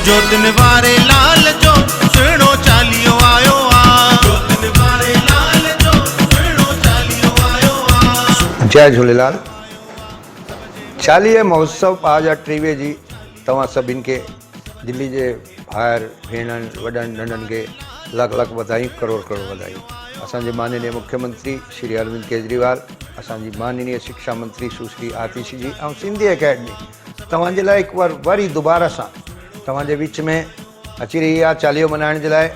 जोतिन वारे लाल जो सुहिणो चालीहो आयो आ। जोतिन वारे लाल जो सुहिणो चालीहो आयो आ। जय झूलेलाल। चालीहे महोत्सव 2023 जी तव्हां सभिनि खे दिल्ली जे ॿाहिरि भेणनि वॾनि नंढनि खे लख लख बधाई, करोड़ करोड़ बधाई। असांजे माननीय मुख्यमंत्री श्री अरविंद केजरीवाल, असांजी माननीय शिक्षा मंत्री सुश्री आतिशी जी ऐं सिंधी अकेडमी तव्हांजे लाइ हिकु बार वरी दुबारा सां तव्हांजे विच में अची रही आहे चालीहो मल्हाइण जे लाइ,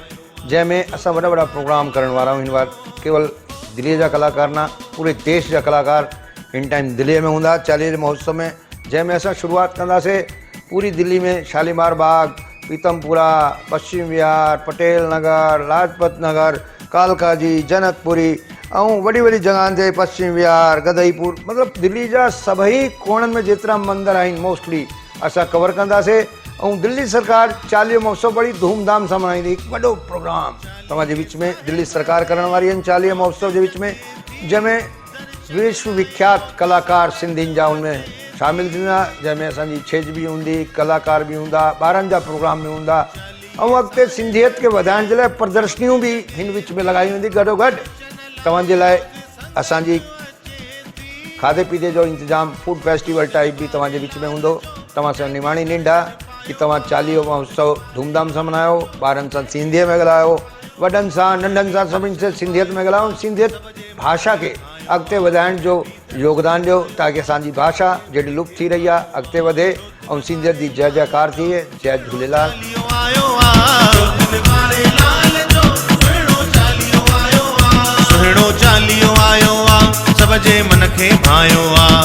जंहिंमें असां वॾा वॾा प्रोग्राम करण वारा आहियूं। हिन बार केवल दिल्लीअ जा कलाकार न, पूरे देश जा कलाकार हिन टाइम दिल्लीअ में हूंदा चालीहे जे महोत्सव में, जंहिंमें असां शुरूआति कंदासीं पूरी दिल्ली में शालीमार बाग, पीतमपुरा, पश्चिम विहार, पटेल नगर, लाजपत नगर, कालकाजी, जनकपुरी ऐं वॾी वॾी जॻहियुनि ते पश्चिम विहार, गदईपुर, मतिलबु दिल्ली जा सभई कोणनि में जेतिरा मंदर आहिनि मोस्टली असां कवर कंदासीं। ऐं दिल्ली सरकार चालीहो महोत्सव बड़ी धूमधाम सां मल्हाईंदी। हिकु वॾो प्रोग्राम तव्हांजे विच में दिल्ली सरकार करण वारी आहिनि चालीहे महोत्सव जे विच में, जंहिंमें विश्व विख्यात कलाकार सिंधियुनि जा उनमें शामिल थींदा, जंहिंमें असांजी छेज बि हूंदी, कलाकार बि हूंदा, ॿारनि जा प्रोग्राम बि हूंदा ऐं अॻिते सिंधियत खे वधाइण जे लाइ प्रदर्शनियूं बि हिन विच में लॻाई वेंदी। गॾोगॾु तव्हांजे लाइ असांजी खाधे पीते जो इंतज़ाम, फूड फेस्टिवल टाइप बि तव्हांजे विच में हूंदो। तव्हां सां निमाणी निंड आहे कि तव्हां चालीहो महोत्सव धूमधाम सां मल्हायो, ॿारनि सां सिंधीअ में ॻाल्हायो, वॾनि सां नंढनि सां सभिनी सां सिंधियत में ॻाल्हायो, सिंधियत भाषा खे अॻिते वधाइण जो योगदान ॾियो ताकि असांजी भाषा जेॾी लुप्त थी रही आहे अॻिते वधे ऐं सिंधियत जी जय जयकार थिए। जय झूलेलाल। सुहिणो चालीहो आयो आ, सब जे मन खे भायो आ।